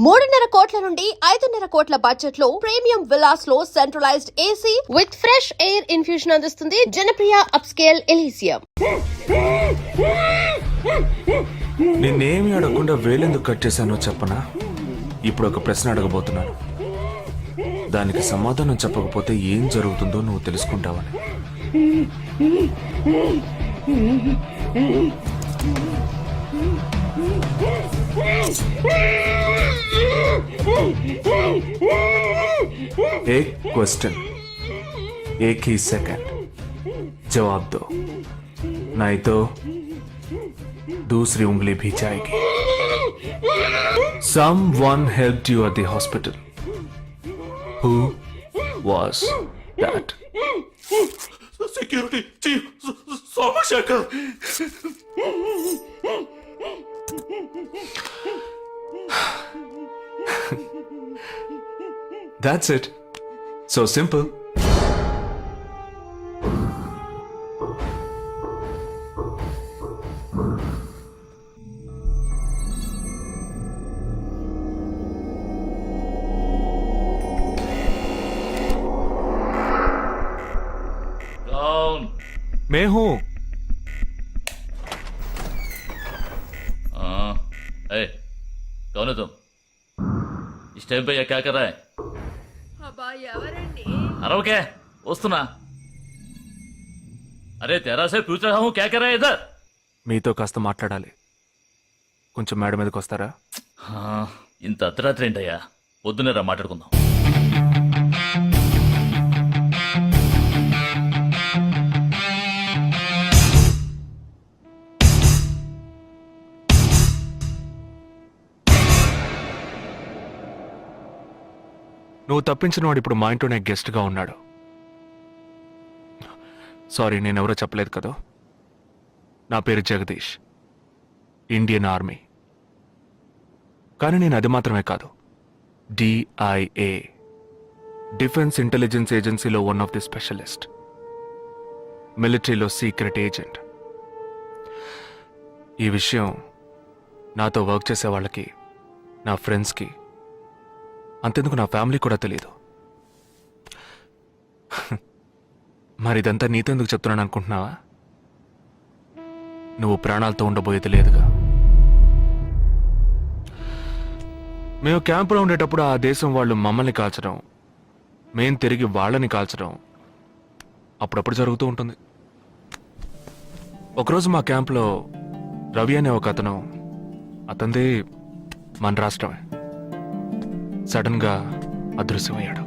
3.5 కోట్ల నుండి 5.5 కోట్ల బడ్జెట్ లో ప్రీమియం విల్లాస్ లో centralised AC with fresh air infusion అందిస్తుంది జనప్రియ అప్స్కేల్ ఎలీసియం. నిన్నేమి అడగకుండా వేలెందుకు కట్ చేశానో చెప్పనా? ఇప్పుడు ఒక ప్రశ్న అడగబోతున్నాను. దానికి సమాధానం చెప్పకపోతే ఏం జరుగుతుందో నువ్వు తెలుసుకుంటావని. एक क्वेश्चन एक ही सेकंड जवाब दो, नहीं तो दूसरी उंगली भी जाएगी. Someone helped you at the hospital. Who was that? Security chief Somashekar. That's it. So simple. Down. मैं हूं. ए, कौन है तुम? इस टाइम पे ये क्या कर रहा है? अरे क्या वस्तुना? अरे तेरा से पूछ रहा हूँ क्या कर रहा है इधर? మీతో కాస్త మాట్లాడాలి. కొంచెం మేడ మీదకి వస్తారా? ఇంత అర్ధరాత్రి ఏంటయ్యా? పొద్దునే రా మాట్లాడుకుందాం. నువ్వు తప్పించిన వాడు ఇప్పుడు మా ఇంట్లోనే గెస్ట్గా ఉన్నాడు. సారీ, నేనెవరో చెప్పలేదు కదా. నా పేరు జగదీష్, ఇండియన్ ఆర్మీ. కానీ నేను అది మాత్రమే కాదు, DIA, డిఫెన్స్ ఇంటెలిజెన్స్ ఏజెన్సీలో వన్ ఆఫ్ ది స్పెషలిస్ట్, మిలిటరీలో సీక్రెట్ ఏజెంట్. ఈ విషయం నాతో వర్క్ చేసే వాళ్ళకి, నా ఫ్రెండ్స్కి, అంతెందుకు నా ఫ్యామిలీ కూడా తెలియదు. మరి ఇదంతా నీతెందుకు చెప్తున్నాను అనుకుంటున్నావా? నువ్వు ప్రాణాలతో ఉండబోయేది లేదుగా. మేము క్యాంపులో ఉండేటప్పుడు ఆ దేశం వాళ్ళు మమ్మల్ని కాల్చడం, మేం తిరిగి వాళ్ళని కాల్చడం అప్పుడప్పుడు జరుగుతూ ఉంటుంది. ఒకరోజు మా క్యాంప్లో రవి అనే ఒక అతను, అతనిది మన రాష్ట్రమే, సడన్ గా అదృశ్యమయ్యాడు.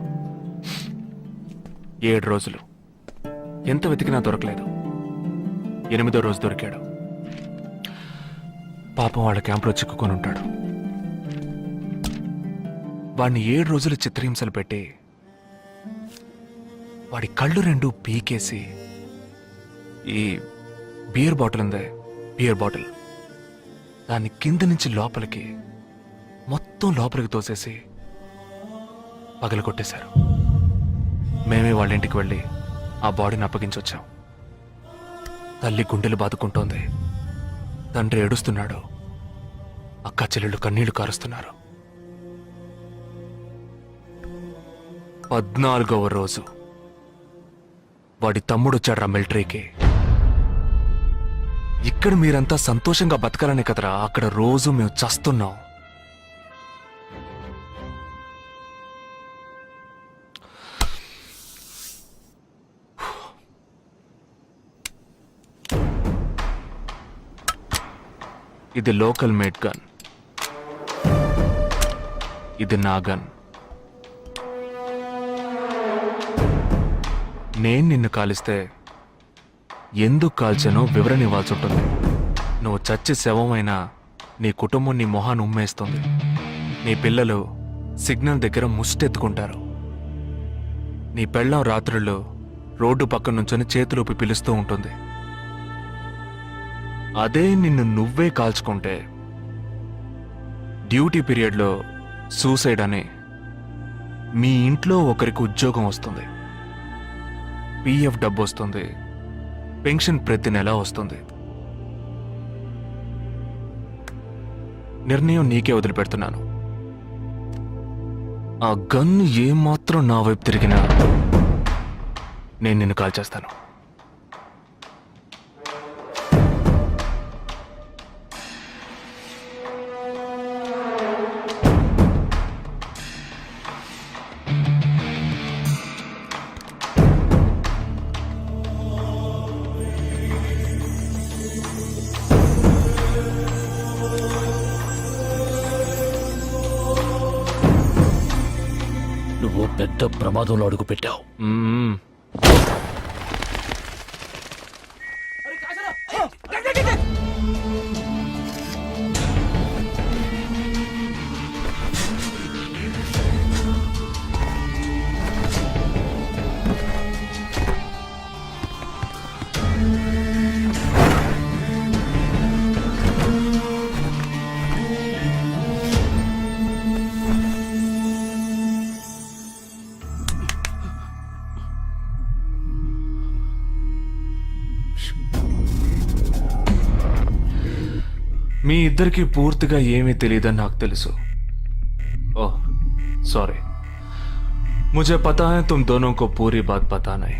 7 రోజులు ఎంత వెతికినా దొరకలేదు. 8వ రోజు దొరికాడు. పాపం వాళ్ళ క్యాంపులో చిక్కుకొని ఉంటాడు. వాడిని 7 రోజులు చిత్రహింసలు పెట్టి వాడి కళ్ళు 2 పీకేసి ఈ బియర్ బాటిల్ ఉందే, బియర్ బాటిల్, దాన్ని కింద నుంచి లోపలికి మొత్తం లోపలికి తోసేసి పగలు కొట్టేశారు. మేమే వాళ్ళ ఇంటికి వెళ్ళి ఆ బాడీని అప్పగించొచ్చాం. తల్లి గుండెలు బాదుకుంటోంది, తండ్రి ఏడుస్తున్నాడు, అక్క చెల్లెళ్ళు కన్నీళ్లు కారుస్తున్నారు. 14వ రోజు వాడి తమ్ముడు వచ్చాడు మిలిటరీకి. ఇక్కడ మీరంతా సంతోషంగా బతకాలనే కదరా, అక్కడ రోజు మేము చస్తున్నాం. ఇది లోకల్ మేడ్ గన్, ఇది నా గన్. నేను నిన్ను కాలిస్తే ఎందుకు కాల్చానో వివరణ ఇవ్వాల్సి ఉంటుంది. నువ్వు చచ్చి శవమైనా నీ కుటుంబం నీ మొహాన్ని ఉమ్మేస్తుంది. నీ పిల్లలు సిగ్నల్ దగ్గర ముష్టెత్తుకుంటారు. నీ పెళ్ళాం రాత్రుల్లో రోడ్డు పక్కన నుంచొని చేతులూపి పిలుస్తూ ఉంటుంది. అదే నిన్ను నువ్వే కాల్చుకుంటే డ్యూటీ పీరియడ్లో సూసైడ్ అని మీ ఇంట్లో ఒకరికి ఉద్యోగం వస్తుంది, PF డబ్బు వస్తుంది, పెన్షన్ ప్రతి నెల వస్తుంది. నిర్ణయం నీకే వదిలిపెడుతున్నాను. ఆ గన్ ఏమాత్రం నా వైపు తిరిగినా నేను నిన్ను కాల్ చేస్తాను. నువ్వు పెద్ద ప్రమాదంలో అడుగు పెట్టావు. మ్మ్. మీ ఇద్దరికి పూర్తిగా ఏమీ తెలియదని నాకు తెలుసు. ఓह सॉरी, मुझे पता है तुम दोनों को पूरी बात पता नहीं.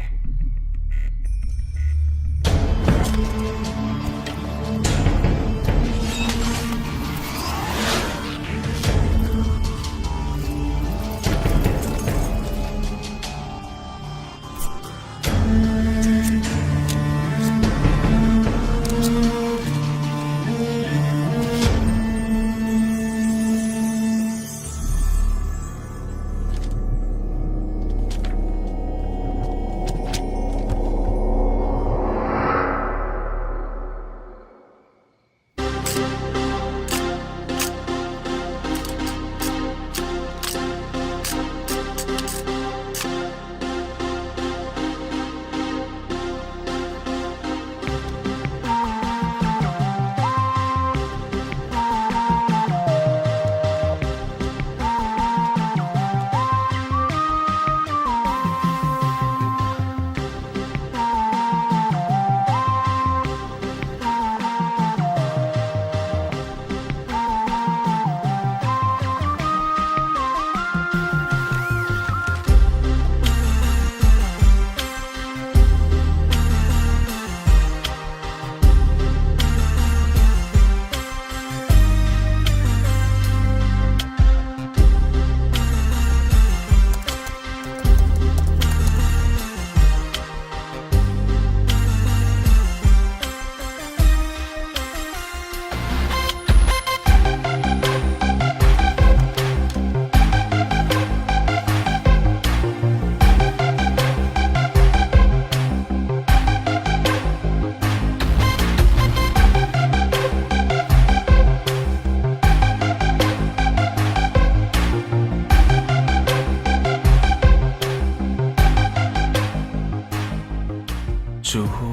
जुहू,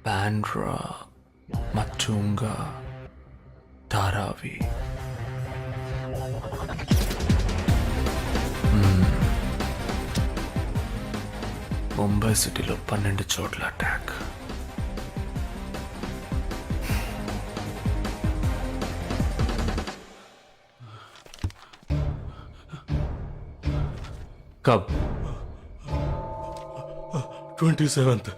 बांद्रा, मटुंगा, धारावी. ముంబై సిటీలో 12 చోట్ల అటాక్. कब? 27th.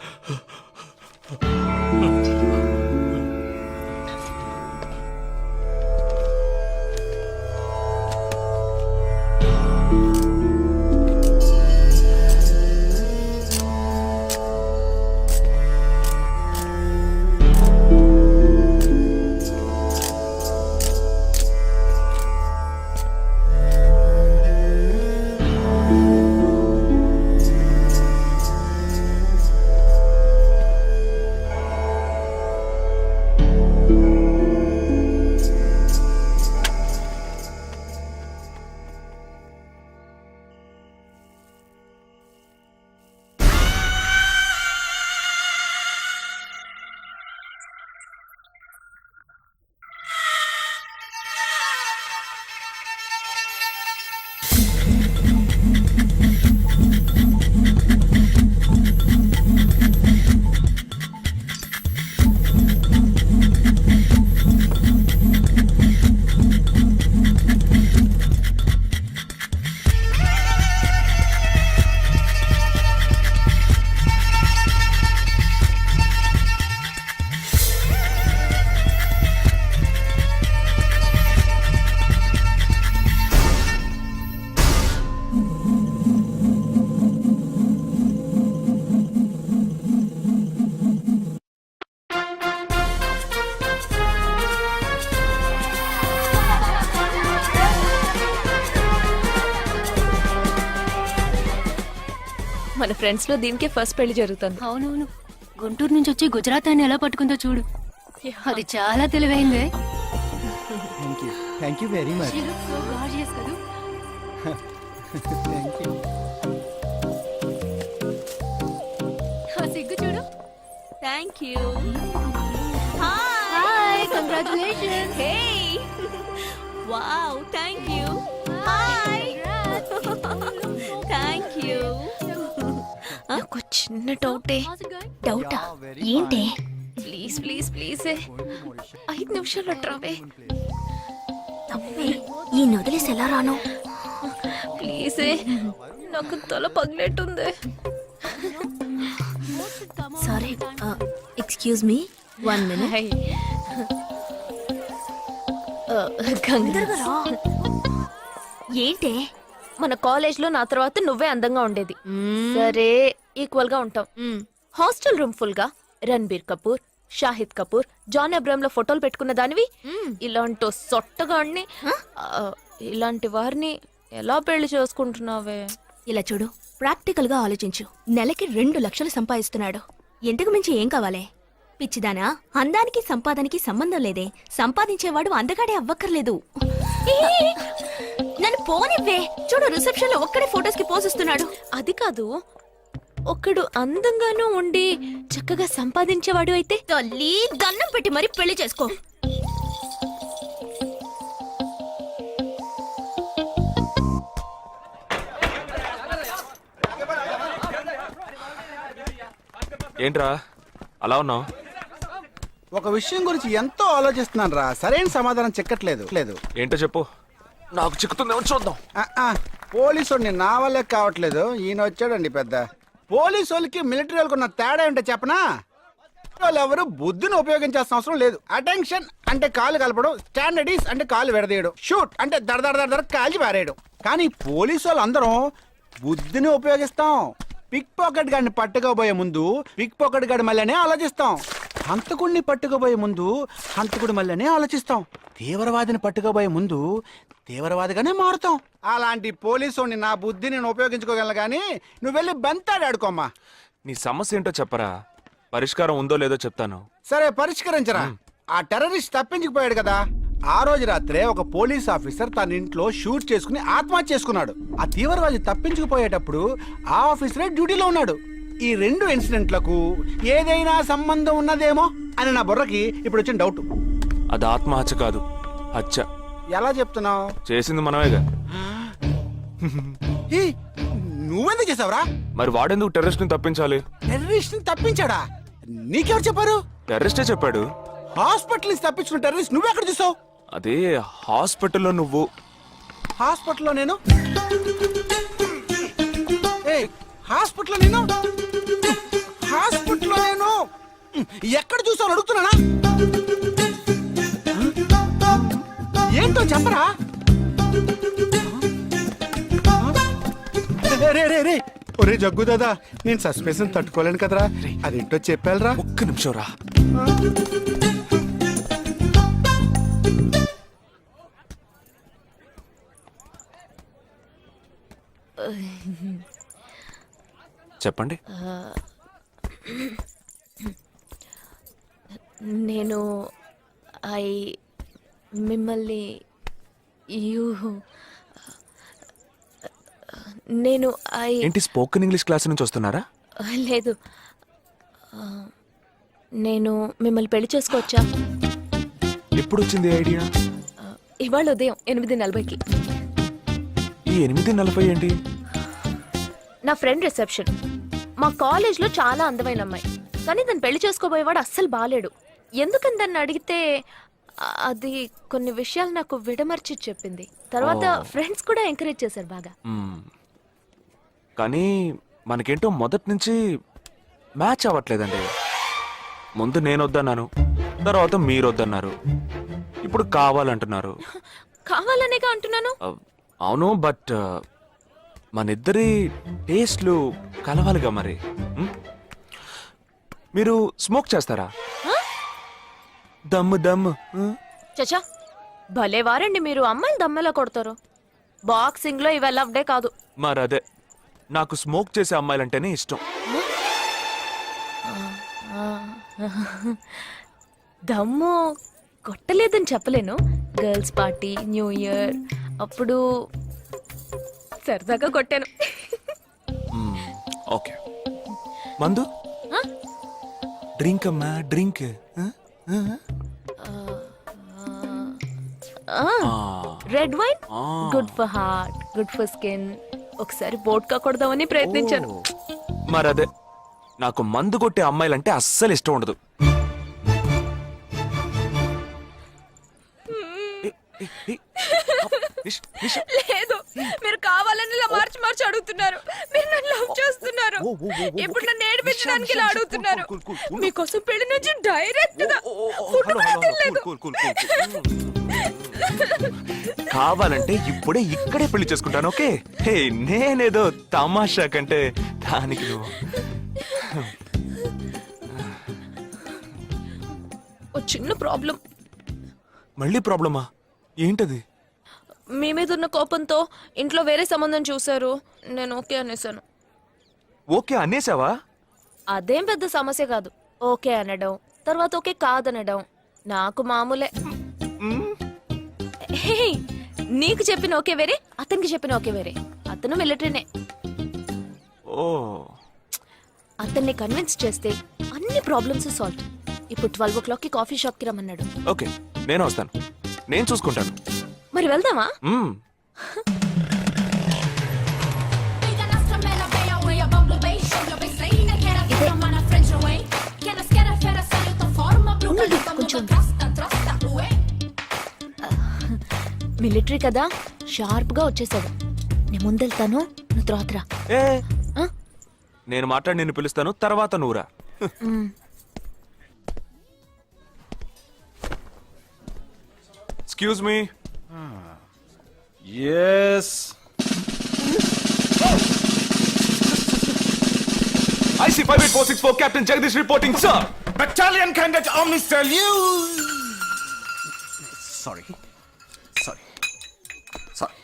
మన ఫ్రెండ్స్ లో దీనికే ఫస్ట్ పెళ్లి జరుగుతుంది. అవునవును, గుంటూరు నుంచి వచ్చి గుజరాత్ అని ఎలా పట్టుకుందో చూడు. అది చాలా తెలివైందే. Thank you very much. She looks so gorgeous కదూ. Thank you. ఆ సిగ్గు చూడు. Thank you. Hi, congratulations. Hey wow, thank you. Hi, thank you. నాకు చిన్న డౌటే. డౌటా? ఏంటే? ప్లీజ్ ప్లీజ్ ప్లీజ్ 5 నిమిషాలు అట్రావే. ఈ నొదిలేసి ఎలా రాను? ప్లీజ్, నాకు తల పగిలేట్టుంది. Sorry, excuse me, 1 minute. ఏంటే? మన కాలేజ్ లో నా తర్వాత నువ్వే అందంగా ఉండేది. సరే, ఈక్వల్ గా ఉంటాం. హాస్టల్ రూమ్ ఫుల్ గా రణబీర్ కపూర్, షాహిద్ కపూర్, జాన్ అబ్రామ్ లో ఫోటోలు పెట్టుకున్న దానివి ఇలాంటి సొట్టగాడిని, ఇలాంటి వారిని ఎలా పెళ్లి చేసుకుంటున్నావే? ఇలా చూడు, ప్రాక్టికల్ గా ఆలోచించు. నెలకి 2 లక్షలు సంపాదిస్తున్నాడు. ఎంతకు మించి ఏం కావాలే? పిచ్చిదానా, అందానికి సంపాదనకి సంబంధం లేదే. సంపాదించేవాడు అందగాడే అవ్వక్కర్లేదు. నన్ను పోనివ్వే. చూడు, రిసెప్షన్ లో ఒక్కడే ఫోటోస్ కి పోజిస్తున్నాడు. అది కాదు, ఒకడు అందంగానూ ఉండి చక్కగా సంపాదించేవాడు అయితే తల్లి, దండం పెట్టి మరి పెళ్లి చేసుకో. ఏంట్రా అలా ఉన్నావు? ఒక విషయం గురించి ఎంతో ఆలోచిస్తున్నాను రా, సరైన సమాధానం చిక్కట్లేదు. ఏంటో చెప్పు, నాకు చిక్కుతుందేమో చూద్దాం. పోలీసు నా వల్లే కావట్లేదు. ఈయన వచ్చాడండి పెద్ద. పోలీసు వాళ్ళకి మిలిటరీ వాళ్ళకి ఉన్న తేడా ఏంటో చెప్పనా? వాళ్ళు ఎవరు బుద్ధిని ఉపయోగించాల్సిన అవసరం లేదు. అటెన్షన్ అంటే కాలు కలపడం, స్టాండర్డీస్ అంటే కాలు విడదీయడం, షూట్ అంటే దడ కాల్చి పారేయడం. కానీ పోలీసు వాళ్ళు అందరం బుద్ధిని ఉపయోగిస్తాం. పిక్ పాకెట్ గాడిని పట్టుకోబోయే ముందు పిక్ పాకెట్ గాడి మళ్ళీనే ఆలోచిస్తాం. హంతకుడిని పట్టుకోబోయే ముందు హంతకుడి మళ్ళీనే ఆలోచిస్తాం. తీవ్రవాదిని పట్టుకోబోయే ముందు తీవ్రవాదిగానే మారుతాం. అలాంటి పోలీసుని నా బుద్ధిని నేను ఉపయోగించుకోగలను, కానీ నువ్వు వెళ్ళి బంతాడు ఆడుకోమ్మా. నీ సమస్య ఏంటో చెప్పరా, పరిష్కారం ఉందో లేదో చెప్తాను. సరే, పరిష్కరించరా. ఆ టెర్రరిస్ట్ తప్పించుకుపోయాడు కదా, ఆ రోజు రాత్రే ఒక పోలీస్ ఆఫీసర్ తన ఇంట్లో షూట్ చేసుకుని ఆత్మహత్య చేసుకున్నాడు. ఆ తీవ్రవాది తప్పించుకుపోయేటప్పుడు ఆ ఆఫీసరే డ్యూటీలో ఉన్నాడు. ఈ 2 ఇన్సిడెంట్లకు ఏదైనా సంబంధం ఉన్నదేమో అని నా బుర్రకి ఇప్పుడు వచ్చిన డౌట్. అది ఆత్మహత్య కాదు, హత్య. ఎలా చెప్తున్నావు? చేసింది మనమేగా. నువ్వెందుకు చేసావురా? మరి వాడెందుకు టెర్రరిస్ట్ ని తప్పించాలి? టెర్రరిస్ట్ ని తప్పించాడా? నీకెవరు చెప్పారు? టెర్రరిస్టే చెప్పాడు. హాస్పిటల్ నుంచి తప్పించుకున్న టెర్రరిస్ట్ నువ్వెక్కడ చూసావు? అదే హాస్పిటల్లో నువ్వు. హాస్పిటల్లో నేను? హాస్పిటల్లో నేను? హాస్పిటల్లో నేను ఎక్కడ చూసావు అడుగుతున్నానా? ఏంటో చెప్పరా? రే ఒరే జగ్గు దాదా, నేను సస్పెన్షన్ తట్టుకోలేను కదరా. అదేంటో చెప్పాలరా. ఒక్క నిమిషం రా. చెప్పండి. నేను మిమ్మల్ని నేను ఏంటి, స్పోకెన్ ఇంగ్లీష్ క్లాస్ నుంచి వస్తున్నారా? లేదు, నేను మిమ్మల్ని పెళ్లి చేసుకోవచ్చా? ఎప్పుడు వచ్చింది ఐడియా? ఇవాళ ఉదయం 8:40కి. ఈ 8:40 ఏంటి? నా ఫ్రెండ్ రిసెప్షన్. మా కాలేజ్లో చాలా అందమైన అమ్మాయి, కానీ దాన్ని పెళ్లి చేసుకోబోయేవాడు అస్సలు బాలేడు. ఎందుకని దాన్ని అడిగితే అది కొన్ని విషయాలు నాకు విడమర్చి చెప్పింది. తర్వాత ఫ్రెండ్స్ కూడా ఎంకరేజ్ చేశారు బాగా. కానీ మనకేంటో మొదటి నుంచి మ్యాచ్ అవ్వట్లేదండి. ముందు నేను వద్దన్నాను, తర్వాత మీరు వద్దన్నారు, ఇప్పుడు కావాలంటున్నారు. కావాలనేగా అంటున్నాను. అవును, బట్ మనిద్దరి టేస్ట్లు కలవాలిగా మరి. మీరు స్మోక్ చేస్తారా? దమ్ము దమ్ము. చచా, భలే వారండి మీరు. అమ్మాయిలు దమ్మెలా కొడతారు. బాక్సింగ్ లో ఇవి అలవ్డే కాదు. మరదే నాకు స్మోక్ చేసే అమ్మాయిలంటేనే ఇష్టం. దమ్ము కొట్టలేదని చెప్పలేను. గర్ల్స్ పార్టీ, న్యూ ఇయర్ అప్పుడు సరదాగా కొట్టాను. ఓకే, మందు డ్రింక్ అమ్మా, drink. Red wine good for heart, good for skin. ఒకసారి వోడ్కా కొడదామని ప్రయత్నించాను. మరదే, నాకు మందు కొట్టే అమ్మాయిలంటే అస్సలు ఇష్టం ఉండదు. లేదు, మీరు కావాలని ఇలా మార్చి మార్చి అడుగుతున్నారు. మీరు నన్ను లవ్ చేస్తున్నారు. ఇప్పుడు నన్ను ఏడిపించడానికి ఇలా అడుగుతున్నారు. మీకోసం పెళ్లి నుంచి డైరెక్ట్ గా ఫుడ్ కూడా తినలేదు. కావాలంటే ఇప్పుడే ఇక్కడే పెళ్లి చేసుకుంటాను. ఓకే, హే, నేనేదో తమాషా కంటే దానికి నువ్వు. ఓ చిన్న ప్రాబ్లం. మళ్ళీ ప్రాబ్లమా? ఏంటది? మీ మీద ఉన్న కోపంతో ఇంట్లో వేరే సంబంధం చూశారు. నేను ఓకే అనేసాను. ఓకే అనేసావా? అదేం పెద్ద సమస్య కాదు. ఓకే అనడం, తర్వాత ఓకే కాదనడం నాకు మామూలే. హే, నీకు చెప్పిన ఓకే వేరే, అతనికి చెప్పిన ఓకే వేరే. అతను మిలిటరీనే. ఓ, అతన్ని కన్విన్స్ చేస్తే అన్ని ప్రాబ్లమ్స్ సాల్వ్. ఇప్పుడు 12 o'clock కి కాఫీ షాప్ కి రమ్మన్నాడు. ఓకే, నేను వస్తాను, నేను చూసుకుంటాను. మరి వెళ్దామా? మ్మ్. మిలిటరీ కదా, షార్ప్ గా వచ్చేసాడు. నేను ముందెళ్తాను, నువ్వు తర్వాత రా. ఏ, ఆ? నేను మాట్లాడి నిన్ను పిలుస్తాను, తర్వాత నువ్వురా. Excuse me. Yes. IC 58464 Captain Jagdish reporting, sir. Battalion Cadet Army salute. Sorry sorry sorry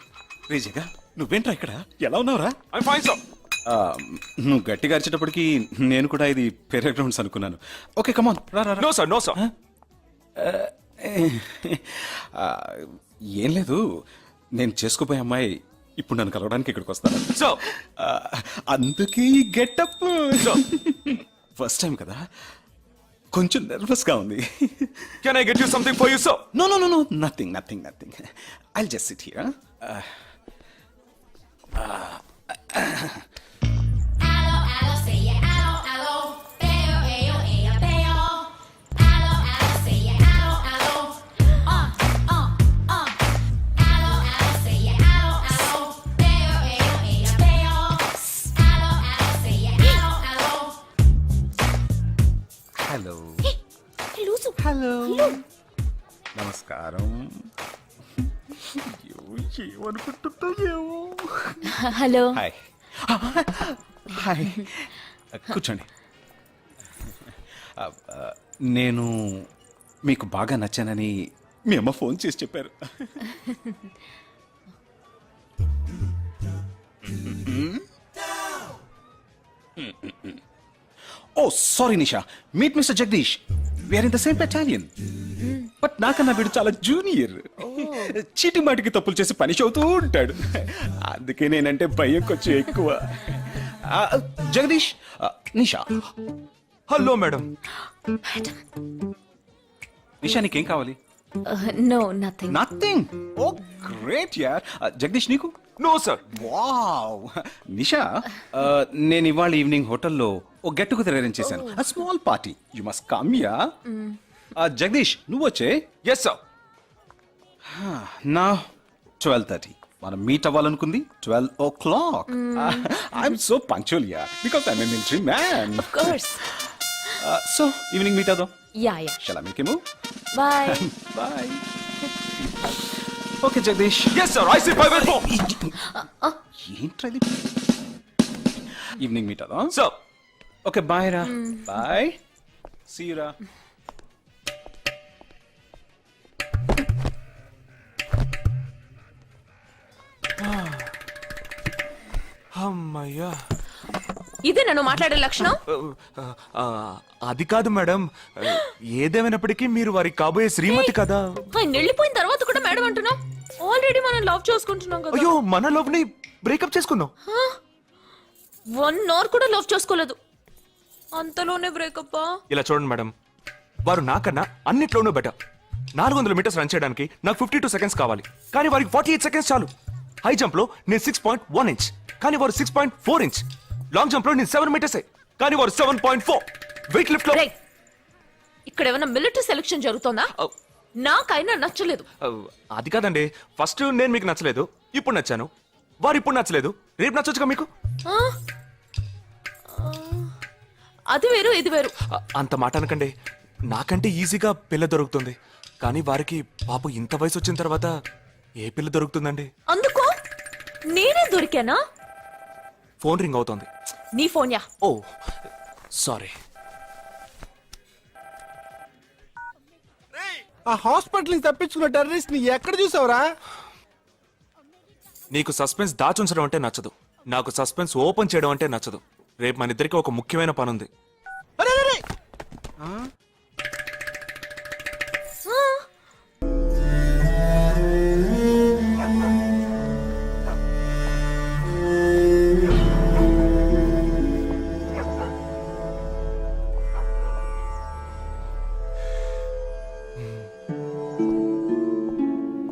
రేజగా నువ్వేంట్రా ఇక్కడ? ఎలా ఉన్నావురా? I'm fine, sir. నువ్వు గట్టిగా అరిచేటప్పటికి నేను కూడా ఇది పెరే గ్రౌండ్స్ అనుకున్నాను. ఓకే, కమాన్, రా రా రా. No, sir. No, sir. ఏం లేదు, నేను చేసుకోబోయే అమ్మాయి ఇప్పుడు నన్ను కలవడానికి ఇక్కడికి వస్తాను. Sir. అందుకే ఈ గెటప్. ఫస్ట్ టైం కదా, కొంచెం నర్వస్ గా ఉంది. Can I get you something for you, sir? No no no no, nothing nothing nothing. I'll just sit here. Hello hello, నమస్కారం. ఏమనుకుంటుందో ఏమో. హలో. హాయ్ హాయ్, కూర్చోండి. నేను మీకు బాగా నచ్చానని మీ అమ్మ ఫోన్ చేసి చెప్పారు. Oh sorry Nisha, meet mister Jagdish. We are in the same battalion. But నాకన్నా వీడు చాలా జూనియర్. చీటి మాటికి తప్పులు చేసి పనిష్ అవుతూ ఉంటాడు. అందుకే నేనంటే భయం కొంచెం ఎక్కువ. జగదీష్, నిషా. Hello madam. నిషా, నీకేం కావాలి? No, nothing. Nothing. Oh great యార్. జగదీష్, నీకు? No, sir. వావ్. నిషా, నేను ఇవాళ ఈవినింగ్ హోటల్లో ఓ గెట్ టుగెదర్ అరేంజ్ చేశాను. Small party, you must come ya. Jagdish, నువ్వు వచ్చే. Yes, sir. నా 12:30 మనం మీట్ అవ్వాలనుకుంది 12 o'clock. I'm so punctual ya, because I'm a military man. Of course. So evening meet అవుదాం. Ya ya. Shall I make a move? Bye. Bye. Okay Jagdish. Yes, sir. IC 584. ఏంట్రా ఇది? Evening meet అవుదాం. Sir. Okay, bye రా. Bye, see you రా. అమ్మయ్యా. ఇదే నన్ను మాట్లాడే లక్షణం. ఆ, అది కాదు మేడం, ఏదేమైనప్పటికీ మీరు వారి కాబోయే శ్రీమతి కదా. ఆయన వెళ్ళిపోయిన తర్వాత కూడా మేడం అంటున్నావు. ఆల్రెడీ మనం లవ్ చేసుకుంటున్నాం కదా. అయ్యో, మన లవ్ ని బ్రేకప్ చేసుకుందాం. 1 అవర్ కూడా లవ్ చేసుకోలేదు, అంతలోనే బ్రేకప్. ఇలా చూడండి మేడం, వారు నాకన్నా అన్నిట్లోనూ బెటర్. 400 మీటర్స్ రన్ చేయడానికి నాకు 52 సెకండ్స్ కావాలి, కానీ వారికి 48 సెకండ్స్ చాలు. హై జంప్ లో నేను 6.1 ఇంచ్, కానీ వారు 6.4 ఇంచ్. లాంగ్ జంప్ లో నేను 7 మీటర్స్, కానీ వారు 7.4. వెయిట్ లిఫ్ట్ లో ఇక్కడ ఏమైనా మిలిటరీ సెలక్షన్ జరుగుతుందా? నాకైనా నచ్చలేదు. అది కాదండి, ఫస్ట్ నేను మీకు నచ్చలేదు, ఇప్పుడు నచ్చాను. వారు ఇప్పుడు నచ్చలేదు, రేపు నచ్చొచ్చుగా మీకు. ఆ? అది వేరు ఇది వేరు. అంత మాట అనకండి, నాకంటే ఈజీగా పిల్ల దొరుకుతుంది, కానీ వారికి పాపం ఇంత వయసు వచ్చిన తర్వాత ఏ పిల్ల దొరుకుతుందండి? అందుకు నేనే దొరికానా? ఫోన్ రింగ్ అవుతోంది. నీ ఫోన్ యా? ఓ సారీ. ఆ హాస్పిటల్ నుంచి తప్పించుకున్న టెర్రరిస్ట్ ని ఎక్కడ చూసావురా? నీకు సస్పెన్స్ దాచుంచడం అంటే నచ్చదు, నాకు సస్పెన్స్ ఓపెన్ చేయడం అంటే నచ్చదు. రేపు మన ఇద్దరికి ఒక ముఖ్యమైన పని ఉంది.